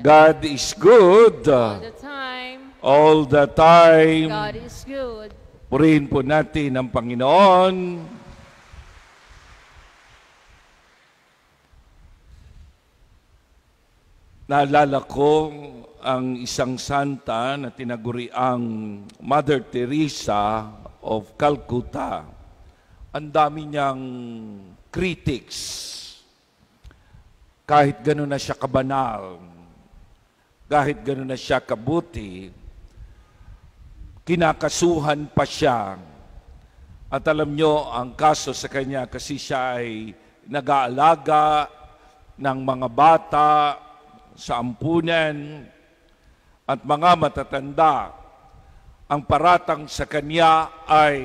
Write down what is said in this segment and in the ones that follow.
God is good. All the time. All the time. God is good. Purihin po natin ang Panginoon. Naalala ko ang isang santa na tinaguriang Mother Teresa of Calcutta. Ang dami niyang critics. Kahit gano'n na siya kabanal, kahit gano'n na siya kabuti, kinakasuhan pa siya. At alam nyo, ang kaso sa kanya kasi siya ay nag-aalaga ng mga bata sa ampunan at mga matatanda. Ang paratang sa kanya ay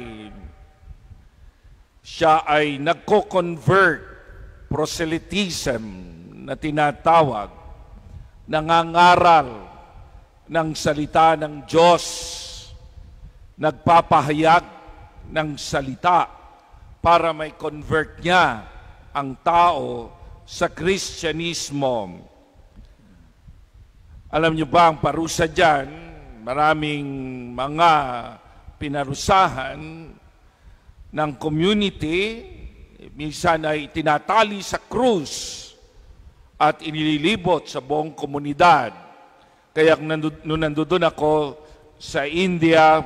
siya ay nagko-convert, proselytism na tinatawag, nangangaral ng salita ng Diyos, nagpapahayag ng salita para may convert niya ang tao sa Kristyanismo. Alam niyo ba ang parusa dyan? Maraming mga pinarusahan ng community, minsan ay tinatali sa krus at inililibot sa buong komunidad. Kaya nung nandoon ako sa India,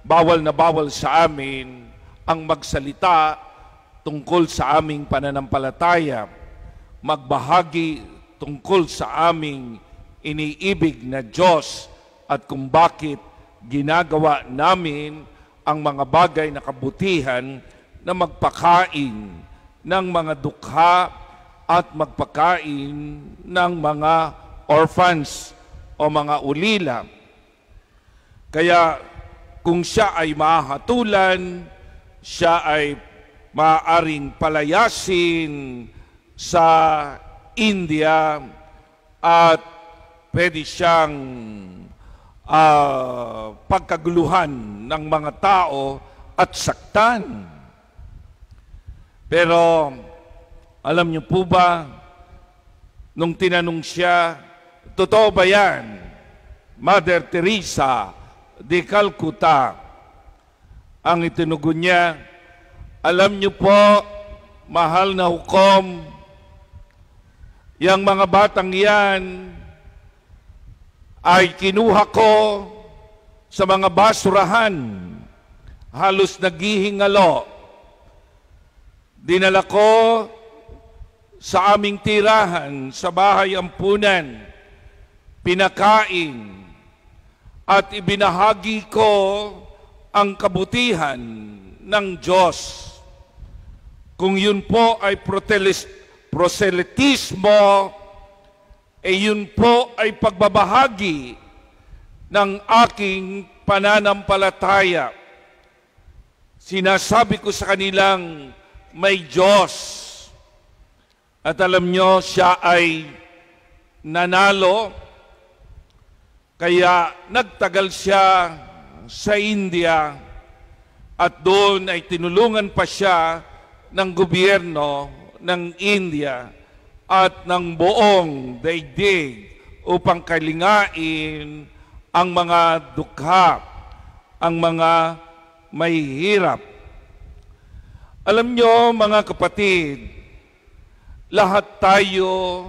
bawal na bawal sa amin ang magsalita tungkol sa aming pananampalataya, magbahagi tungkol sa aming iniibig na Diyos at kung bakit ginagawa namin ang mga bagay na kabutihan na magpakain ng mga dukha at magpakain ng mga orphans o mga ulila. Kaya kung siya ay mahatulan, siya ay maaaring palayasin sa India at pwede siyang pagkaguluhan ng mga tao at saktan. Pero alam niyo po ba, nung tinanong siya, totoo ba yan, Mother Teresa de Calcutta? Ang itinugon niya, alam niyo po, mahal na hukom, yang mga batang yan ay kinuha ko sa mga basurahan, halos naghihingalo. Dinala ko sa aming tirahan, sa bahay ampunan, pinakain, at ibinahagi ko ang kabutihan ng Diyos. Kung yun po ay proselytismo, yun po ay pagbabahagi ng aking pananampalataya. Sinasabi ko sa kanilang may Diyos. At alam nyo, siya ay nanalo. Kaya nagtagal siya sa India at doon ay tinulungan pa siya ng gobyerno ng India at ng buong daigdig upang kalingain ang mga dukha, ang mga mahihirap. Alam nyo, mga kapatid, lahat tayo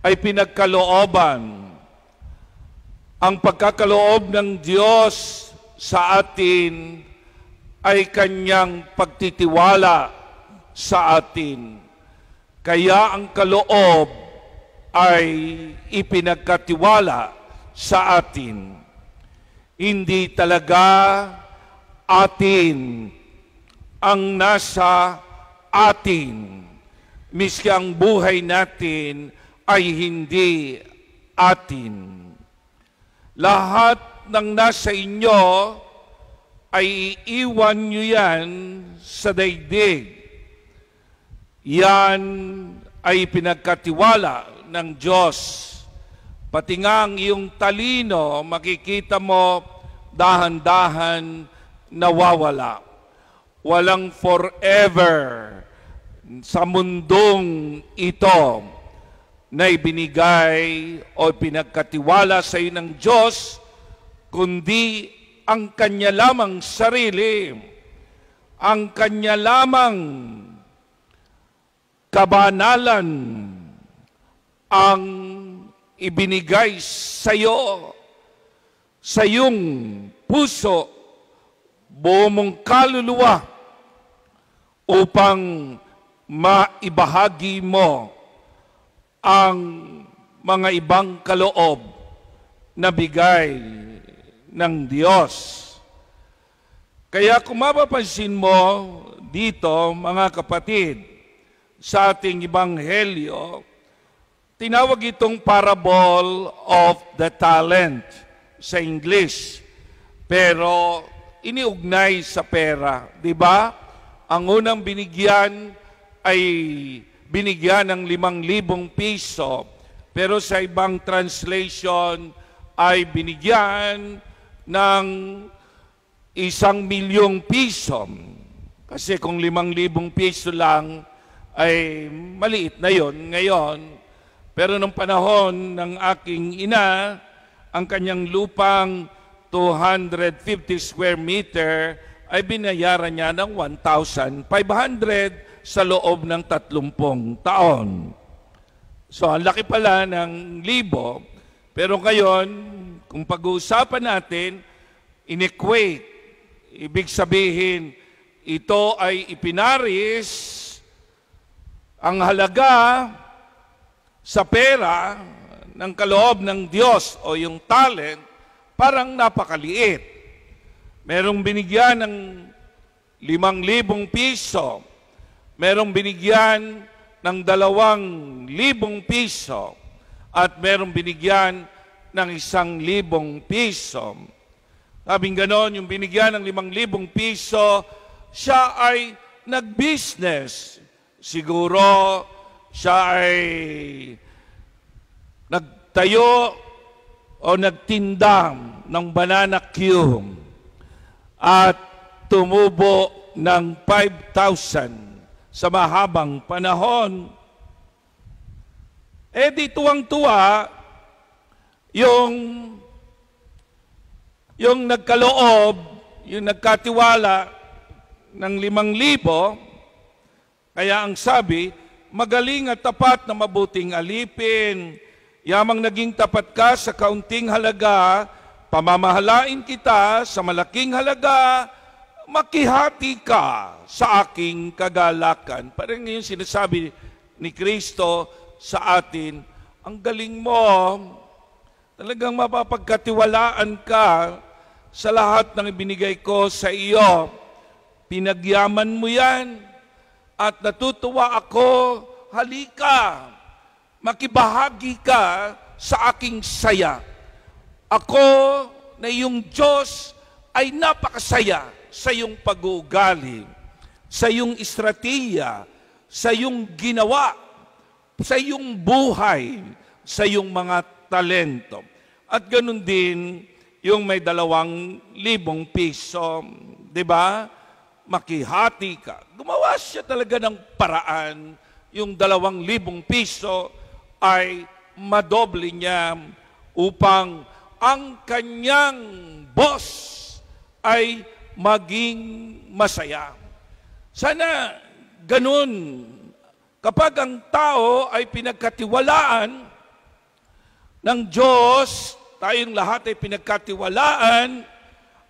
ay pinagkalooban. Ang pagkakaloob ng Diyos sa atin ay Kanyang pagtitiwala sa atin. Kaya ang kaloob ay ipinagkatiwala sa atin. Hindi talaga atin ang nasa atin. Miski ang buhay natin ay hindi atin. Lahat ng nasa inyo ay iiwan nyo yan sa daigdig. Yan ay pinagkatiwala ng Diyos. Pati nga ang iyong talino, makikita mo dahan-dahan nawawala. Walang forever sa mundong ito. na ibinigay o pinagkatiwala sa iyo ng Diyos, kundi ang Kanya lamang sarili, ang Kanya lamang kabanalan ang ibinigay sa iyo, sa iyong puso, buo mong kaluluwa, upang maibahagi mo ang mga ibang kaloob na bigay ng Diyos. Kaya kung mapapansin mo dito, mga kapatid, sa ating Ebanghelyo, tinawag itong parable of the talent sa English. Pero iniugnay sa pera, di ba? Ang unang binigyan ay binigyan ng 5,000 piso. Pero sa ibang translation ay binigyan ng 1,000,000 piso. Kasi kung 5,000 piso lang, ay maliit na yon ngayon. Pero nung panahon ng aking ina, ang kanyang lupang 250 square meter ay binayaran niya ng 1,500 sa loob ng 30 taon. So, ang laki pala ng libo. Pero ngayon, kung pag-uusapan natin, inequate. Ibig sabihin, ito ay ipinaris ang halaga sa pera ng kaloob ng Diyos o yung talent, parang napakaliit. Merong binigyan ng 5,000 piso. Merong binigyan ng 2,000 piso. At merong binigyan ng 1,000 piso. Sabing ganon, yung binigyan ng 5,000 piso, siya ay nag-business. Siguro siya ay nagtayo o nagtinda ng banana Q at tumubo ng 5,000 sa mahabang panahon. Eh di tuwang-tuwa yung nagkaloob, yung nagkatiwala ng 5,000, kaya ang sabi, magaling at tapat na mabuting alipin. Yamang naging tapat ka sa kaunting halaga, pamamahalain kita sa malaking halaga, makihati ka sa aking kagalakan. Parang yung sinasabi ni Kristo sa atin, ang galing mo, talagang mapapagkatiwalaan ka sa lahat ng ibinigay ko sa iyo. Pinagyaman mo yan at natutuwa ako, halika, makibahagi ka sa aking saya. Ako na iyong Diyos ay napakasaya sa iyong pag-uugali, sa iyong estratiya, sa iyong ginawa, sa iyong buhay, sa iyong mga talento. At ganun din yung may 2,000 piso, di ba? Makihati ka. Gumawa siya talaga ng paraan, yung 2,000 piso ay madoble niya upang ang kanyang boss ay maging masaya. Sana ganun. Kapag ang tao ay pinagkatiwalaan ng Diyos, tayong lahat ay pinagkatiwalaan,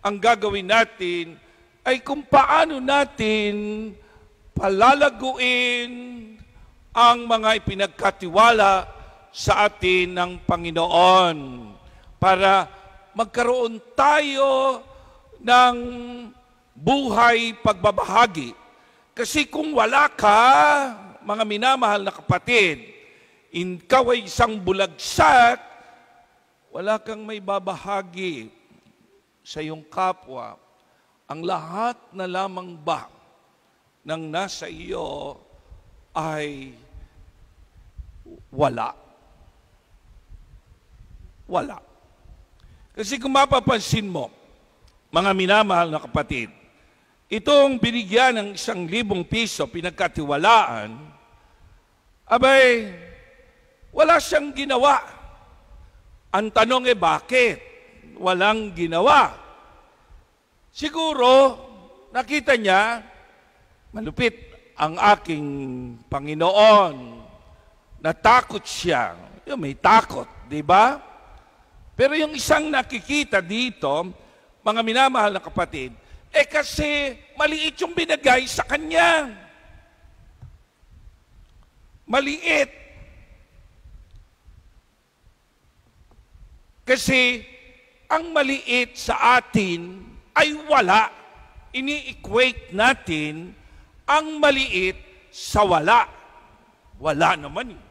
ang gagawin natin ay kung paano natin palalaguin ang mga ipinagkatiwala sa atin ng Panginoon para magkaroon tayo ng buhay pagbabahagi. Kasi kung wala ka, mga minamahal na kapatid, ikaw ay isang bulagsak, wala kang may babahagi sa iyong kapwa. Ang lahat na lamang ba ng nasa iyo ay wala. Wala. Kasi kung mapapansin mo, mga minamahal na kapatid, itong binigyan ng 1,000 piso, pinagkatiwalaan, abay, Wala siyang ginawa. Ang tanong bakit? Walang ginawa. Siguro, nakita niya, malupit ang aking Panginoon. Natakot siya. Yung may takot, di ba? Pero yung isang nakikita dito, mga minamahal na kapatid, kasi maliit yung binagay sa kanya. Maliit. Kasi ang maliit sa atin ay wala. Ini-equate natin ang maliit sa wala. Wala naman eh.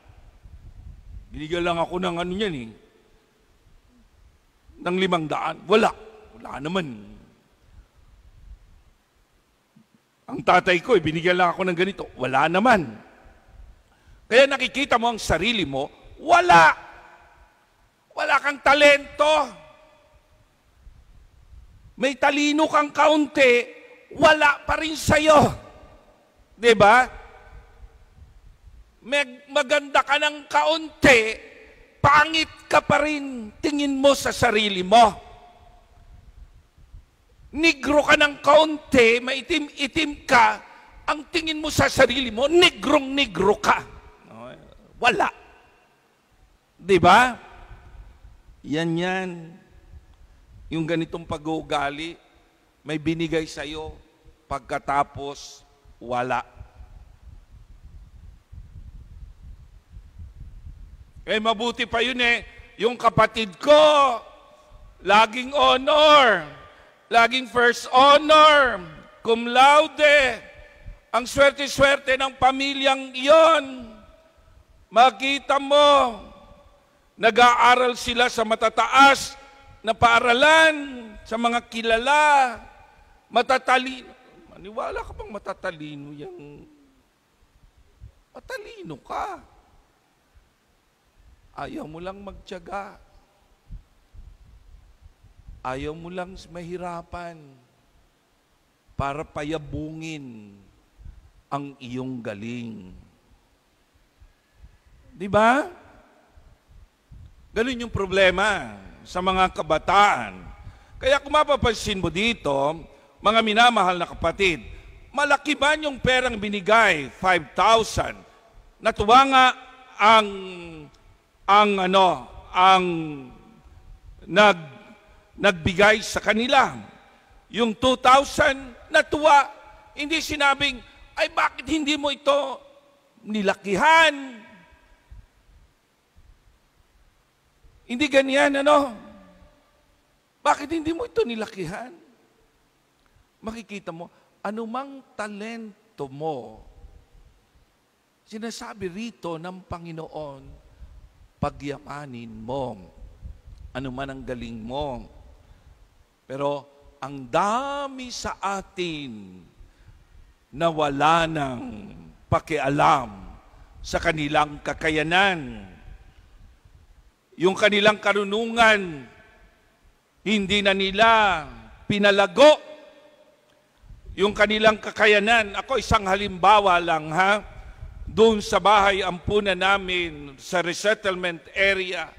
Binigyan lang ako ng ano yan eh. Ng 500. Wala. Wala naman. Ang tatay ko, binigyan lang ako ng ganito. Wala naman. Kaya nakikita mo ang sarili mo, wala. Wala kang talento. May talino kang kaunti, wala pa rin sa'yo. Diba? Maganda ka ng kaunti, pangit ka pa rin, tingin mo sa sarili mo. Negro ka ng kaunti, maitim-itim ka, ang tingin mo sa sarili mo, negrong-negro ka. Wala. Diba? Yan. Yung ganitong pag-uugali, may binigay sa'yo, pagkatapos, wala. Mabuti pa yun yung kapatid ko, laging honor, laging first honor, cum laude, ang swerte-swerte ng pamilyang iyon. Makita mo, nag-aaral sila sa matataas na paaralan, sa mga kilala, matatalino. Maniwala ka bang matatalino yan? Matalino ka. Ayaw mo lang magtiyaga. Ayaw mo lang mahirapan para payabungin ang iyong galing. Di ba? Ganun yung problema sa mga kabataan. Kaya kung mapapansin mo dito, mga minamahal na kapatid, malaki ba yung perang binigay? 5,000. Natuwa nga ang nagbigay sa kanila. Yung 2,000 natuwa. Hindi sinabing, ay bakit hindi mo ito nilakihan? Hindi ganyan, Bakit hindi mo ito nilakihan? Makikita mo, anumang talento mo, sinasabi rito ng Panginoon, pagyamanin mo, anuman ang galing mo. Pero ang dami sa atin na wala nang pakialam sa kanilang kakayanan. Yung kanilang karunungan, hindi na nila pinalago. Yung kanilang kakayanan, ako isang halimbawa lang doon sa bahay ampunan namin sa resettlement area,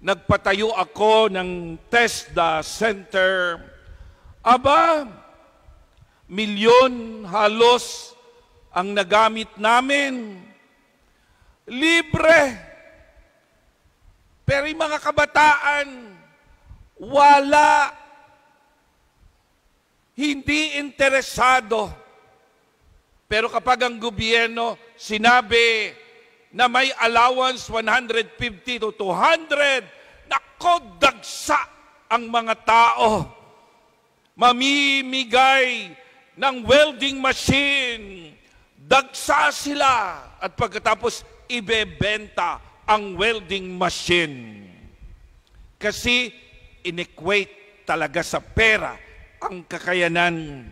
nagpatayo ako ng TESDA Center. Aba, milyon halos ang nagamit namin. Libre. Pero yung mga kabataan, wala. Hindi interesado. Pero kapag ang gobyerno sinabi na may allowance 150 to 200, nako, dagsa ang mga tao. Mamimigay ng welding machine, dagsa sila. At pagkatapos, ibebenta ang welding machine. Kasi inequate talaga sa pera ang kakayanan.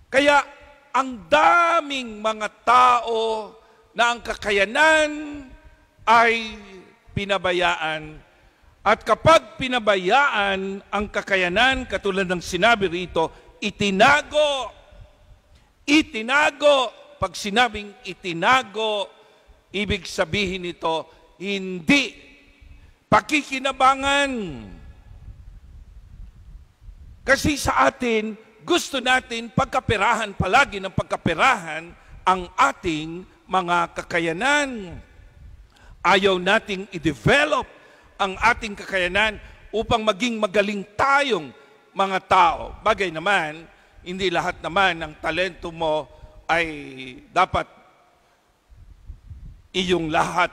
Kaya ang daming mga tao na ang kakayanan ay pinabayaan. At kapag pinabayaan ang kakayanan, katulad ng sinabi rito, itinago. Itinago. Pag sinabing itinago, Ibig sabihin nito, hindi pakikinabangan. Kasi sa atin, gusto natin pagkaperahan palagi ng pagkaperahan ang ating mga kakayanan. Ayaw nating i-develop ang ating kakayanan upang maging magaling tayong mga tao. Bagay naman, hindi lahat naman ng talento mo ay dapat iyong lahat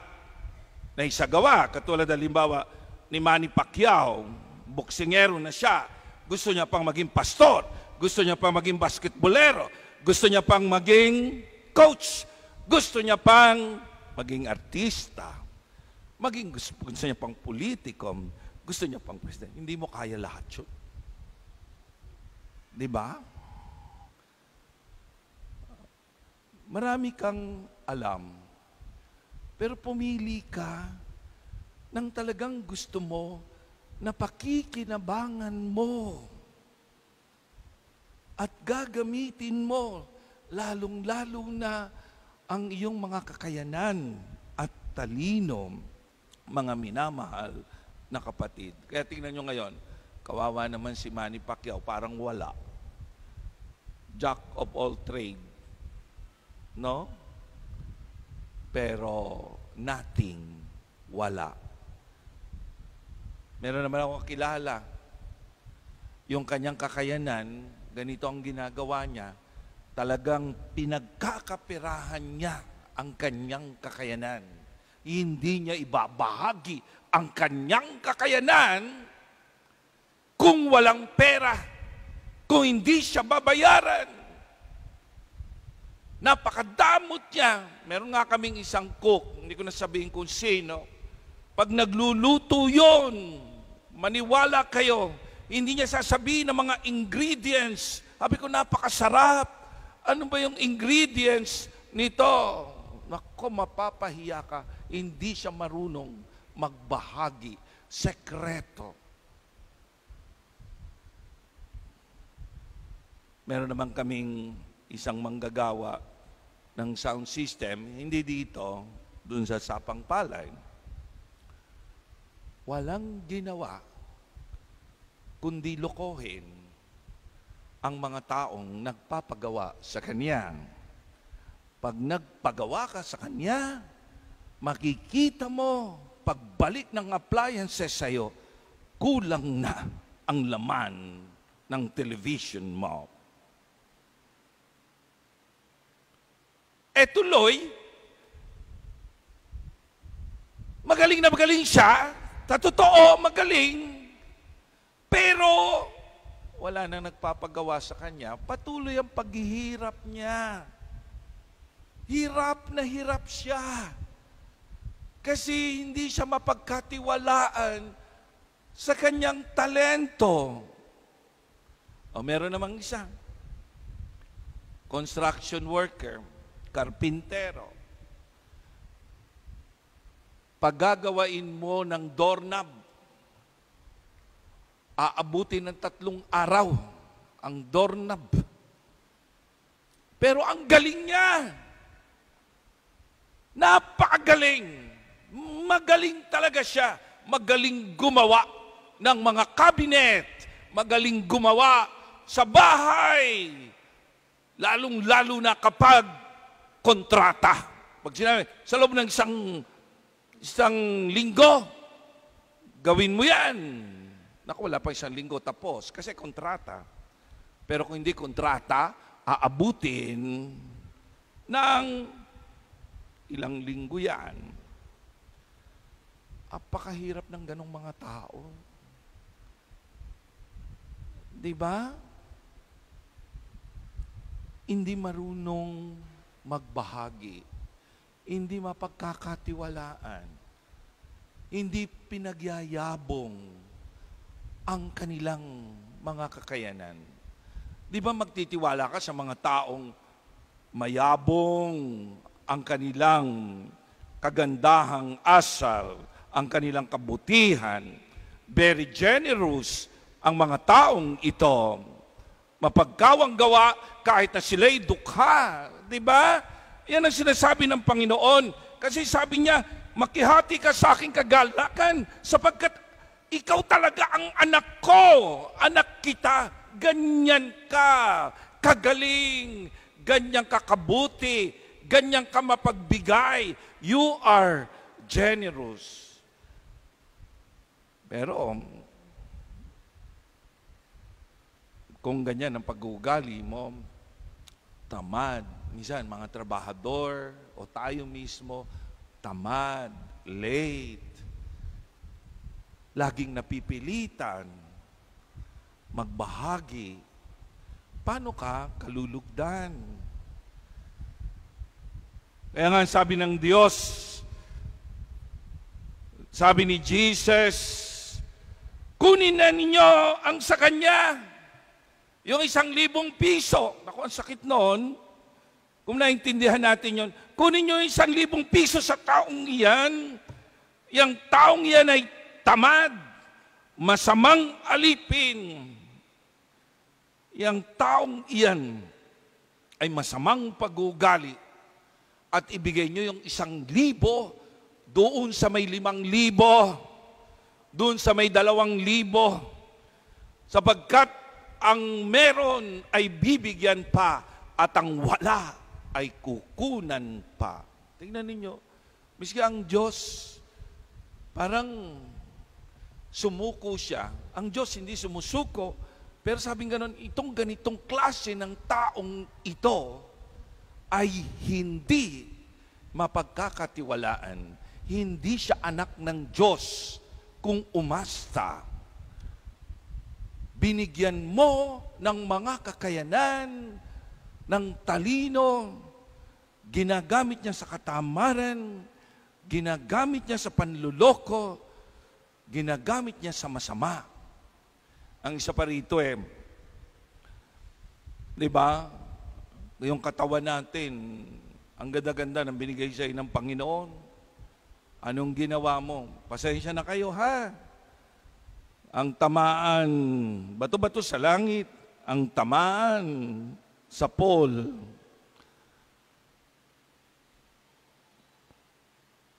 na isagawa. Katulad halimbawa ni Manny Pacquiao, boksingero na siya, gusto niya pang maging pastor, gusto niya pang maging basketbolero, gusto niya pang maging coach, gusto niya pang maging artista, gusto niya pang politiko, gusto niya pang presidente. Hindi mo kaya lahat yun. Di ba? Marami kang alam, pero pumili ka ng talagang gusto mo na pakikinabangan mo at gagamitin mo lalong-lalo na ang iyong mga kakayanan at talino, mga minamahal na kapatid. Kaya tingnan nyo ngayon, kawawa naman si Manny Pacquiao, parang wala. Jack of all trade. No? Pero nothing, wala. Meron naman ako kilala. Yung kanyang kakayanan, ganito ang ginagawa niya, talagang pinagkakapirahan niya ang kanyang kakayanan. Hindi niya ibabahagi ang kanyang kakayanan kung walang pera, kung hindi siya babayaran. Napakadamot niya. Meron nga kaming isang cook, hindi ko na sabihin kung sino. Pag nagluluto yon, maniwala kayo, hindi niya sasabihin ng mga ingredients. Sabi ko, napakasarap. Ano ba yung ingredients nito? Naku, mapapahiya ka. Hindi siya marunong magbahagi. Sekreto. Meron naman kaming isang manggagawa ng sound system, hindi dito, dun sa Sapang Palay. Walang ginawa kundi lokohin ang mga taong nagpapagawa sa kanya. Pag nagpagawa ka sa kanya, makikita mo, pagbalik ng appliances sa'yo, kulang na ang laman ng television mo. Tuloy, magaling na magaling siya, totoo, magaling, pero wala nang nagpapagawa sa kanya, patuloy ang paghihirap niya. Hirap na hirap siya. Kasi hindi siya mapagkatiwalaan sa kanyang talento. Meron namang isa, construction worker, karpintero. Paggagawain mo ng doorknob, aabutin ng 3 araw ang doorknob. Pero ang galing niya. Napakagaling. Magaling talaga siya. Magaling gumawa ng mga cabinet. Magaling gumawa sa bahay. Lalong-lalo na kapag kontrata. Pag sinabi, sa loob ng isang linggo, gawin mo yan. Naku, wala pa 1 linggo tapos. Kasi kontrata. Pero kung hindi kontrata, aabutin ng ilang linggo yan. Apakahirap ng ganong mga tao. Diba? Hindi marunong magbahagi. Hindi mapagkakatiwalaan. Hindi pinagyayabong ang kanilang mga kakayanan. Di ba magtitiwala ka sa mga taong mayabong ang kanilang kagandahang asal, ang kanilang kabutihan, very generous ang mga taong ito, mapagkawang gawa kahit na sila'y dukha. Di ba? Yan ang sinasabi ng Panginoon. Kasi sabi niya, makihati ka sa aking kagalakan sapagkat ikaw talaga ang anak ko, anak kita, ganyan ka, kagaling, ganyan ka kabuti, ganyan ka mapagbigay, you are generous. Pero, kung ganyan ang pag-uugali mo, tamad, minsan mga trabahador o tayo mismo, tamad, late, laging napipilitan, magbahagi, paano ka kalulugdan? Kaya nga sabi ng Diyos, sabi ni Jesus, kunin na ninyo ang sa Kanya, yung 1,000 piso. Naku, ang sakit noon. Kung naintindihan natin yon, kunin nyo yung 1,000 piso sa taong iyan. Yang taong iyan ay tamad, masamang alipin. Yang taong iyan ay masamang pag-uugali. At ibigay nyo yung 1,000 doon sa may 5,000, doon sa may 2,000, sapagkat ang meron ay bibigyan pa at ang wala ay kukunan pa. Tingnan ninyo, miski ang Diyos, parang sumuko siya. Ang Diyos hindi sumusuko, pero sabing ganon, itong ganitong klase ng taong ito ay hindi mapagkakatiwalaan. Hindi siya anak ng Diyos kung umasta. Binigyan mo ng mga kakayanan, ng talino, ginagamit niya sa katamaran, ginagamit niya sa panluloko, ginagamit niya sa masama. Ang isa pa rito di ba? Yung katawan natin, ang ganda-ganda ng binigay sa'yo ng Panginoon. Anong ginawa mo? Pasensya na kayo, ha? Ang tamaan, bato-bato sa langit, ang tamaan sa pole.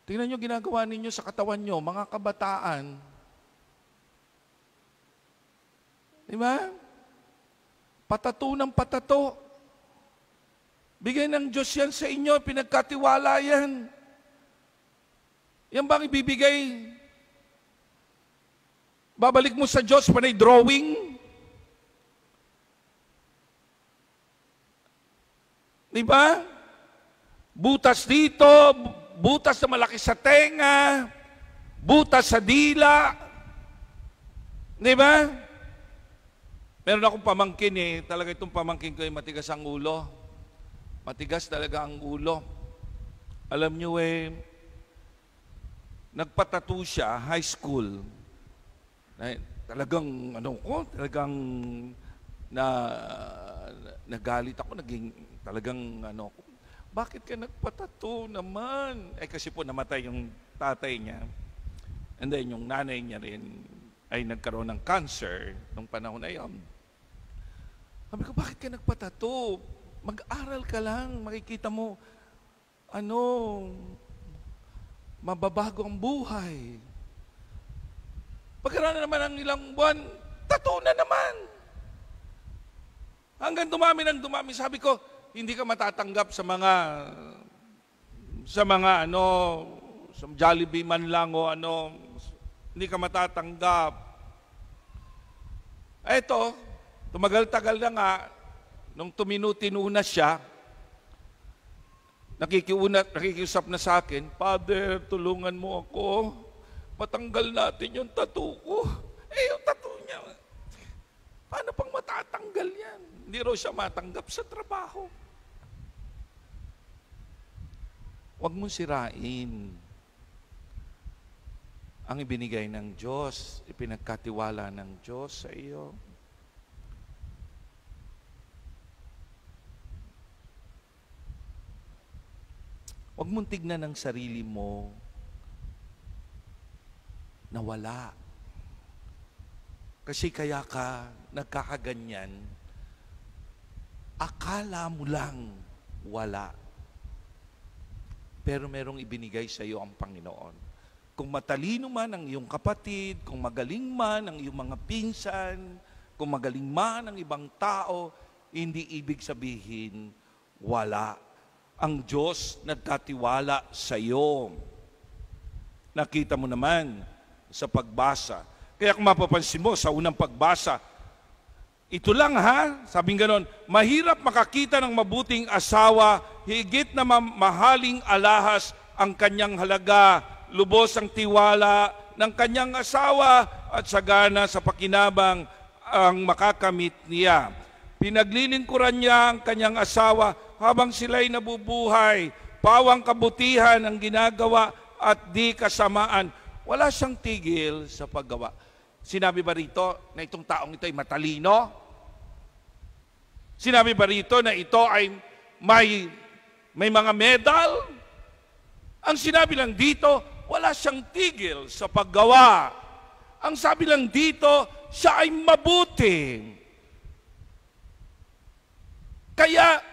Tingnan nyo ginagawa ninyo sa katawan nyo, mga kabataan. Di ba? Patato ng patato. Bigay ng Diyos yan sa inyo, pinagkatiwala yan. Yan bang ibibigay? Babalik mo sa Diyos panay drawing? Di ba? Butas dito, butas na malaki sa tenga, butas sa dila. Di ba? Meron akong pamangkin talaga itong pamangkin ko ay matigas ang ulo. Matigas talaga ang ulo. Alam nyo nagpatato siya, high school. Talagang nagalit ako, talagang bakit ka nagpatato naman? Kasi po namatay yung tatay niya. And then yung nanay niya rin ay nagkaroon ng cancer nung panahon na yun. Sabi ko, bakit ka nagpatato? Mag-aral ka lang, makikita mo, mababago ang buhay. Pagkaraan naman ng ilang buwan, tattoo na naman. Hanggang dumami ng dumami. Sabi ko, hindi ka matatanggap sa sa Jollibee man lang o hindi ka matatanggap. Eto, tumagal-tagal na nga, nung tuminu-tinu na siya, nakikiusap na sa akin, Father, tulungan mo ako. Matanggal natin yung tattoo ko. Yung tattoo niya, paano pang matatanggal yan? Hindi raw siya matanggap sa trabaho. Huwag mong sirain ang ibinigay ng Diyos, ipinagkatiwala ng Diyos sa iyo. Huwag mong tignan ang sarili mo na wala. Kasi kaya ka nagkakaganyan, akala mo lang wala. pero merong ibinigay sa iyo ang Panginoon. Kung matalino man ang iyong kapatid, kung magaling man ang iyong mga pinsan, kung magaling man ang ibang tao, hindi ibig sabihin wala. Ang Diyos nagkatiwala sa iyo. Nakita mo naman sa pagbasa. Kaya kung mapapansin mo sa unang pagbasa, ito lang ha, sabing ganon, mahirap makakita ng mabuting asawa, higit na mahaling alahas ang kanyang halaga, lubos ang tiwala ng kanyang asawa at sagana sa pakinabang ang makakamit niya. Pinaglilingkuran niya ang kanyang asawa habang sila'y nabubuhay. Pawang kabutihan ang ginagawa at di kasamaan. Wala siyang tigil sa paggawa. Sinabi ba rito na itong taong ito ay matalino? Sinabi ba rito na ito ay may mga medal? Ang sinabi lang dito, wala siyang tigil sa paggawa. Ang sabi lang dito, siya ay mabuti. Kaya,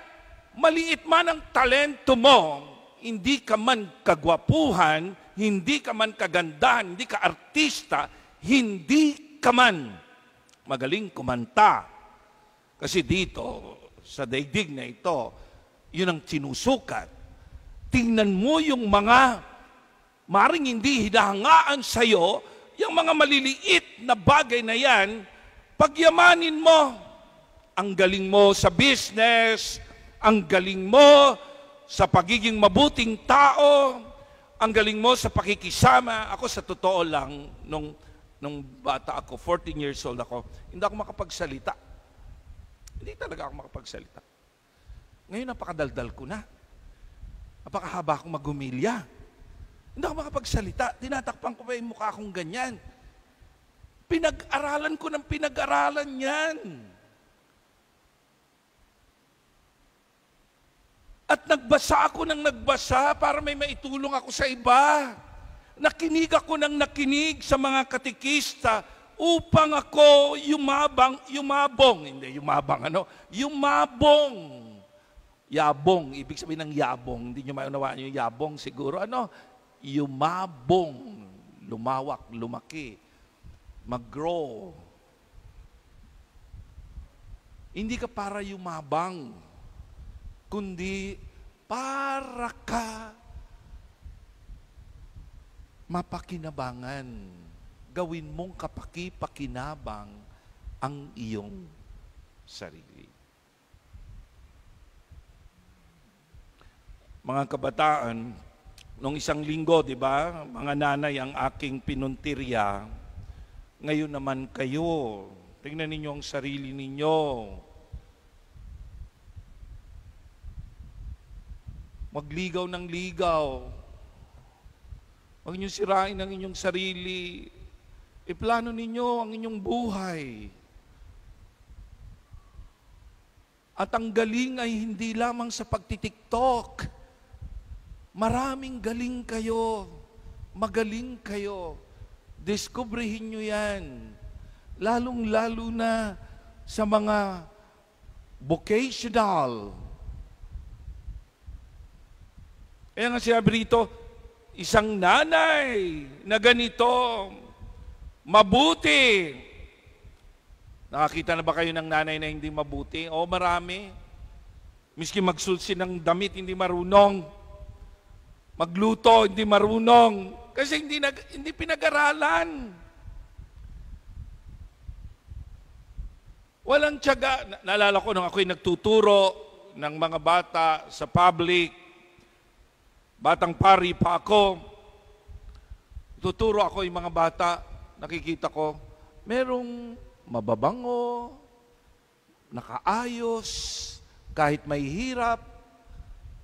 maliit man ang talento mo, hindi ka man kagwapuhan, hindi ka man kagandahan, hindi ka artista, hindi ka man magaling kumanta. Kasi dito, sa daigdig na ito, yun ang sinusukat. Tingnan mo yung mga maring hindi hidahangaan sa'yo, yung mga maliliit na bagay na yan, pagyamanin mo. Ang galing mo sa business, ang galing mo sa pagiging mabuting tao, ang galing mo sa pakikisama. Ako sa totoo lang, nung bata ako, 14 years old ako, hindi ako makapagsalita. Hindi talaga ako makapagsalita. Ngayon, napakadaldal ko na. Napakahaba akong magumilya. Hindi ako makapagsalita. Tinatakpan ko pa yung mukha akong ganyan. Pinag-aralan ko ng pinag-aralan yan. At nagbasa ako ng nagbasa para may maitulong ako sa iba. Nakinig ako ng nakinig sa mga katikista upang ako yumabong. Yabong, ibig sabihin ng yabong. Hindi nyo maunawaan yung yabong siguro. Yumabong, lumawak, lumaki, mag-grow. Hindi ka para yumabang, kundi para ka mapakinabangan. Gawin mong kapaki-pakinabang ang iyong sarili. Mga kabataan, nung isang linggo, di ba, mga nanay ang aking pinuntirya, ngayon naman kayo, tingnan ninyo ang sarili ninyo. Magligaw ng ligaw. Huwag niyo sirain ang inyong sarili. Iplano ninyo ang inyong buhay. At ang galing ay hindi lamang sa pagtitiktok. Maraming galing kayo. Magaling kayo. Diskubrihin nyo yan. Lalong-lalo na sa mga vocational. Kaya nga sinabi rito, isang nanay na ganito, mabuti. Nakakita na ba kayo ng nanay na hindi mabuti? O marami. Miski magsulsi ng damit, hindi marunong. Magluto, hindi marunong. Kasi hindi pinag-aralan. Walang tiyaga. Naalala ko nung ako'y nagtuturo ng mga bata sa public, batang pari pa ako, tuturo ako yung mga bata, nakikita ko, merong mababango, nakaayos, kahit may hirap,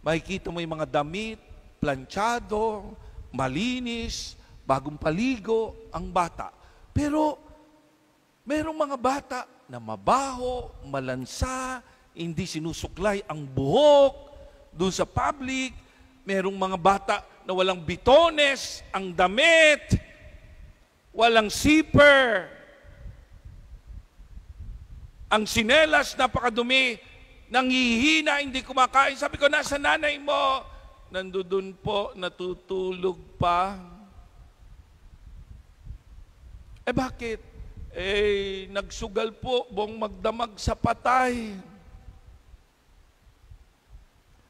makikita mo yung mga damit, planchado, malinis, bagong paligo, ang bata. Pero, merong mga bata na mabaho, malansa, hindi sinusuklay ang buhok, doon sa public. Merong mga bata na walang bitones, ang damit, walang zipper, ang sinelas napakadumi, nanghihina, hindi kumakain. Sabi ko, nasa nanay mo, nandoon po, natutulog pa. Bakit? Nagsugal po, buong magdamag sa patay.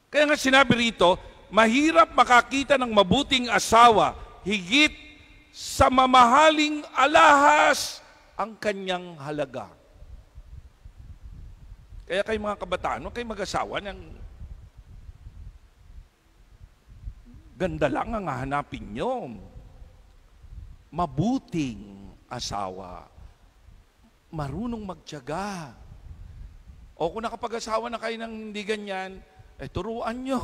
Kaya nga sinabi rito, mahirap makakita ng mabuting asawa, higit sa mamahaling alahas ang kanyang halaga. Kaya kayo mga kabataan, huwag kayo mag-asawa ng ganda lang ang hahanapin nyo. Mabuting asawa. Marunong magtiyaga. O kung nakapag-asawa na kayo ng hindi ganyan, turuan nyo.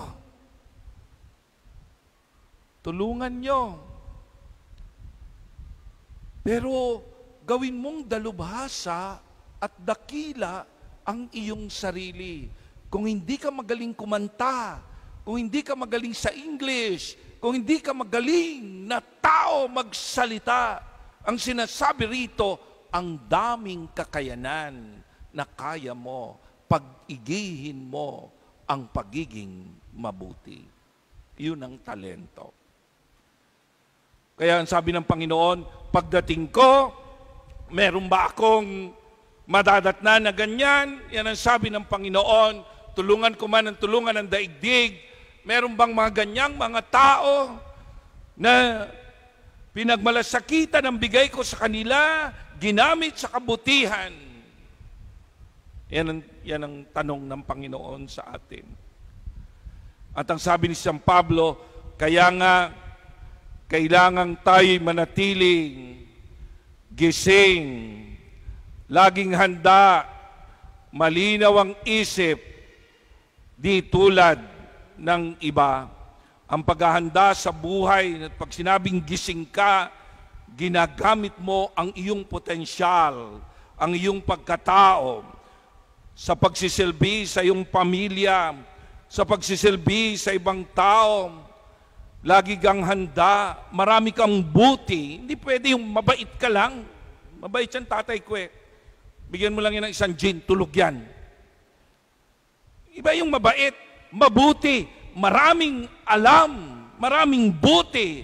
Tulungan nyo. Pero gawin mong dalubhasa at dakila ang iyong sarili. Kung hindi ka magaling kumanta, kung hindi ka magaling sa English, kung hindi ka magaling na tao magsalita, ang sinasabi rito, ang daming kakayanan na kaya mo, pag-igihin mo ang pagiging mabuti. Yun ang talento. Kaya ang sabi ng Panginoon, pagdating ko, meron ba akong madadatnan na ganyan? Yan ang sabi ng Panginoon, tulungan ko man ang tulungan ng daigdig. Meron bang mga ganyang mga tao na pinagmalasakitan ang bigay ko sa kanila, ginamit sa kabutihan? Yan ang tanong ng Panginoon sa atin. At ang sabi ni San Pablo, kaya nga, kailangan tayo'y manatiling gising, laging handa, malinaw ang isip, di tulad ng iba. Ang paghahanda sa buhay, pag sinabing gising ka, ginagamit mo ang iyong potensyal, ang iyong pagkatao, sa pagsisilbi sa iyong pamilya, sa pagsisilbi sa ibang tao. Lagi kang handa, marami kang buti. Hindi pwede yung mabait ka lang. Mabait yan tatay ko Bigyan mo lang yan ng isang gin, tulog yan. Iba yung mabait, mabuti, maraming alam, maraming buti,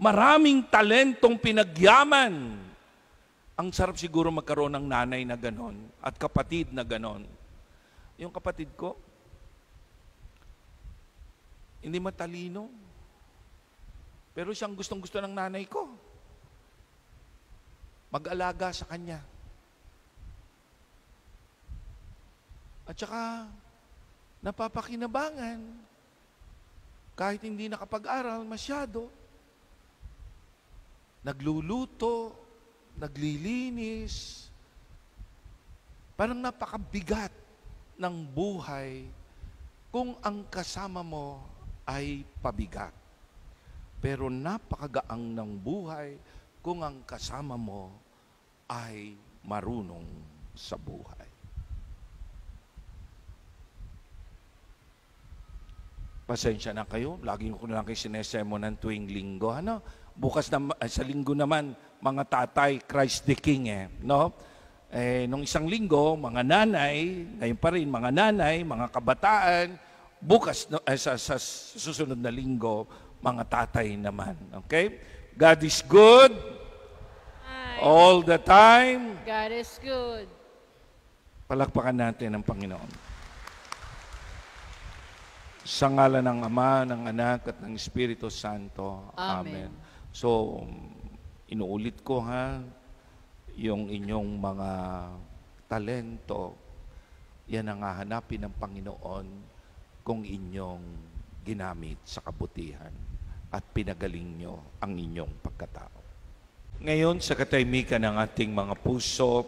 maraming talentong pinagyaman. Ang sarap siguro magkaroon ng nanay na ganon at kapatid na ganon. Yung kapatid ko, hindi matalino, pero siyang gustong-gusto ng nanay ko. Mag-alaga sa kanya. At saka, napapakinabangan. Kahit hindi nakapag-aral masyado. Nagluluto, naglilinis. Parang napakabigat ng buhay kung ang kasama mo ay pabigat. Pero napakagaang ng buhay kung ang kasama mo ay marunong sa buhay. Pasensya na kayo, lagi ko na lang kayo sinesemo ng tuwing linggo. Bukas na, sa linggo naman, mga tatay, Christ the King no? Nung isang linggo, mga nanay, ngayon pa rin, mga nanay, mga kabataan, bukas, sa susunod na linggo, mga tatay naman. Okay? God is good. All the time. God is good. Palakpakan natin ang Panginoon. Sa ngalan ng Ama, ng Anak, at ng Espiritu Santo. Amen. So, inuulit ko yung inyong mga talento, yan ang hahanapin ng Panginoon kung inyong ginamit sa kabutihan at pinagaling nyo ang inyong pagkatao. Ngayon, sa katahimikan ng ating mga puso,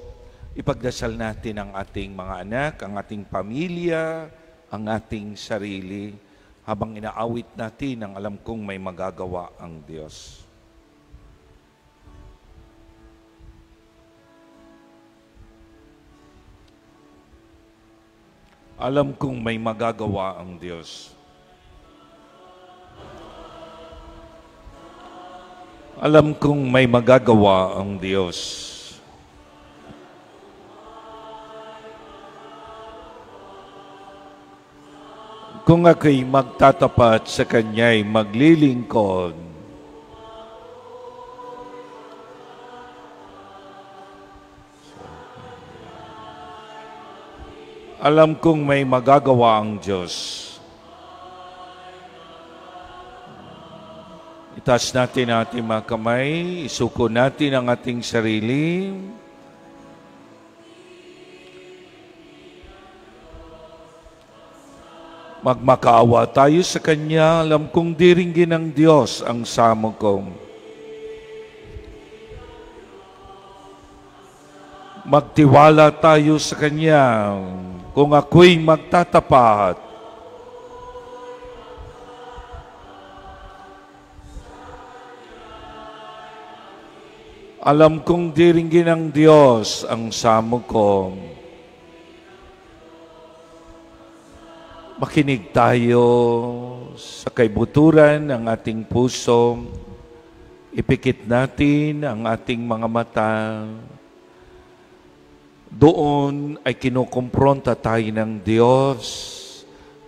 ipagdasal natin ang ating mga anak, ang ating pamilya, ang ating sarili, habang inaawit natin ang alam kong may magagawa ang Diyos. Alam kong may magagawa ang Diyos. Alam kong may magagawa ang Diyos. Kung ako'y magtatapat sa Kanya'y maglilingkod. Alam kong may magagawa ang Diyos. Itaas natin ang ating mga kamay, isuko natin ang ating sarili. Magmakaawa tayo sa Kanya, alam kong diringgin ng Diyos ang samo ko. Magtiwala tayo sa Kanya, kung ako'y magtatapat. Alam kong diringgin ng Diyos ang samo ko. Makinig tayo sa kaibuturan ng ating puso. Ipikit natin ang ating mga mata. Doon ay kinukumpronta tayo ng Diyos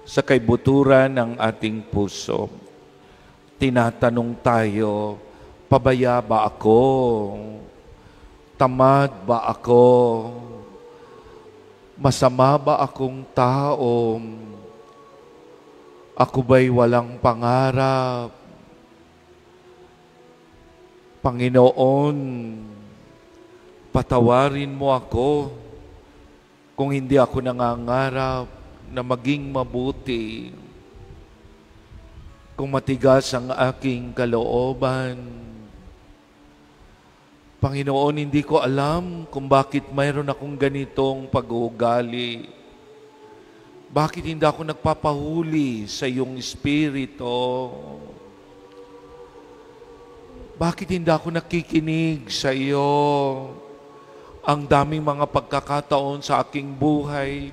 sa kaibuturan ng ating puso. Tinatanong tayo, pabaya ba ako? Tamad ba ako? Masama ba akong tao? Ako ba'y walang pangarap? Panginoon, patawarin mo ako kung hindi ako nangangarap na maging mabuti. Kung matigas ang aking kalooban. Panginoon, hindi ko alam kung bakit mayroon akong ganitong pag-uugali. Bakit hindi ako nagpapahuli sa iyong Espiritu? Bakit hindi ako nakikinig sa iyo? Ang daming mga pagkakataon sa aking buhay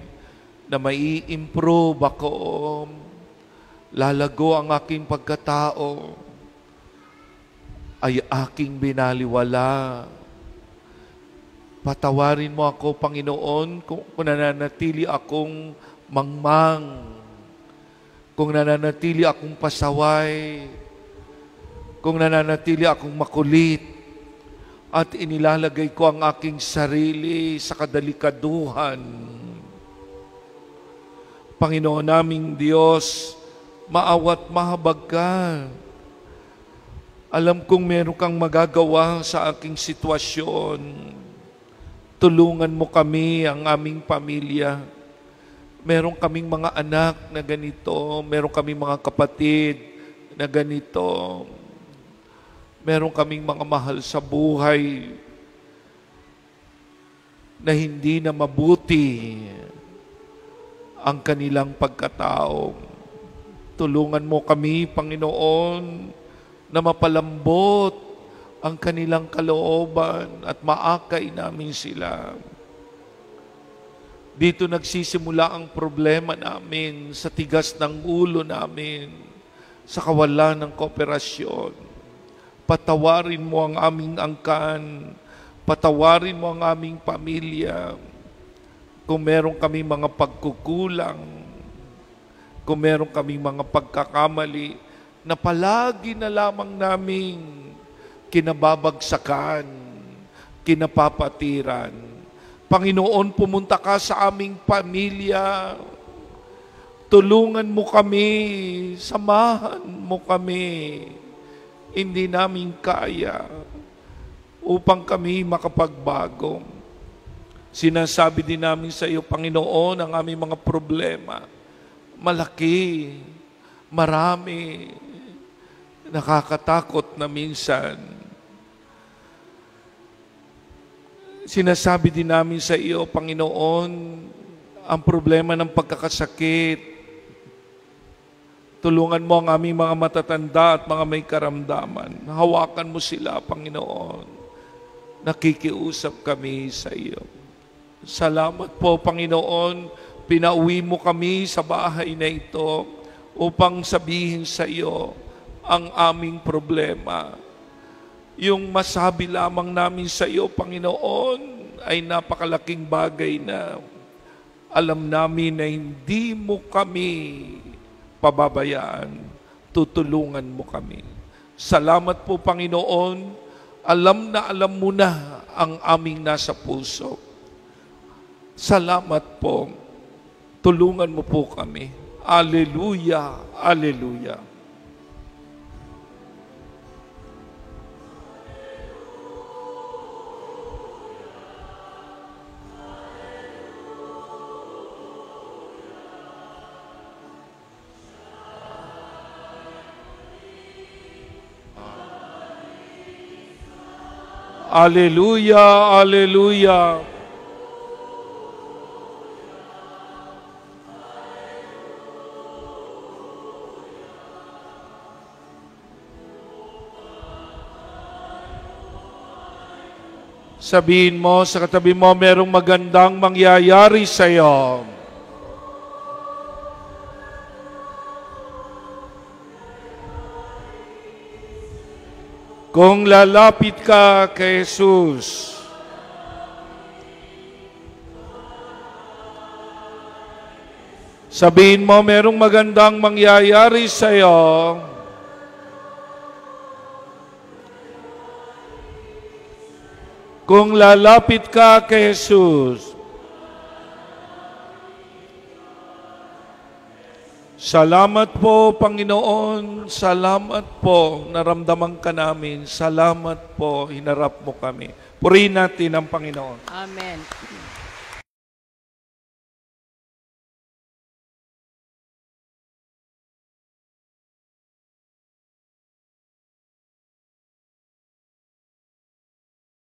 na mai improve ako. Lalago ang aking pagkatao. Ay aking binaliwala. Patawarin mo ako, Panginoon, kung nananatili akong mangmang, kung nananatili akong pasaway, kung nananatili akong makulit, at inilalagay ko ang aking sarili sa kadalikaduhan. Panginoon naming Diyos, maawat mahabag ka. Alam kong meron kang magagawa sa aking sitwasyon. Tulungan mo kami, ang aming pamilya. Meron kaming mga anak na ganito. Meron kaming mga kapatid na ganito. Meron kaming mga mahal sa buhay na hindi na mabuti ang kanilang pagkatao. Tulungan mo kami, Panginoon, na mapalambot ang kanilang kalooban at maakay namin sila. Dito nagsisimula ang problema namin sa tigas ng ulo namin, sa kawalan ng kooperasyon. Patawarin mo ang aming angkan, patawarin mo ang aming pamilya. Kung meron kami mga pagkukulang, kung meron kami mga pagkakamali, na palagi na lamang naming kinababagsakan, kinapapatiran. Panginoon, pumunta ka sa aming pamilya. Tulungan mo kami, samahan mo kami. Hindi namin kaya upang kami makapagbago. Sinasabi din namin sa iyo, Panginoon, ang aming mga problema. Malaki, marami, nakakatakot na minsan. Sinasabi din namin sa iyo, Panginoon, ang problema ng pagkakasakit. Tulungan mo ang aming mga matatanda at mga may karamdaman. Hawakan mo sila, Panginoon. Nakikiusap kami sa iyo. Salamat po, Panginoon. Pinauwi mo kami sa bahay na ito upang sabihin sa iyo ang aming problema. Yung masabi lamang namin sa iyo, Panginoon, ay napakalaking bagay na alam namin na hindi mo kami pababayaan. Tutulungan mo kami. Salamat po, Panginoon. Alam na alam mo na ang aming nasa puso. Salamat po. Tulungan mo po kami. Alleluia, alleluia. Alleluia, alleluia. Sabihin mo sa katabi mo, merong magandang mangyayari sa iyo. Kung lalapit ka kay Jesus, sabihin mo, merong magandang mangyayari sa iyo. Kung lalapit ka kay Jesus. Salamat po, Panginoon. Salamat po, naramdaman ka namin. Salamat po, hinarap mo kami. Purihin natin ang Panginoon. Amen.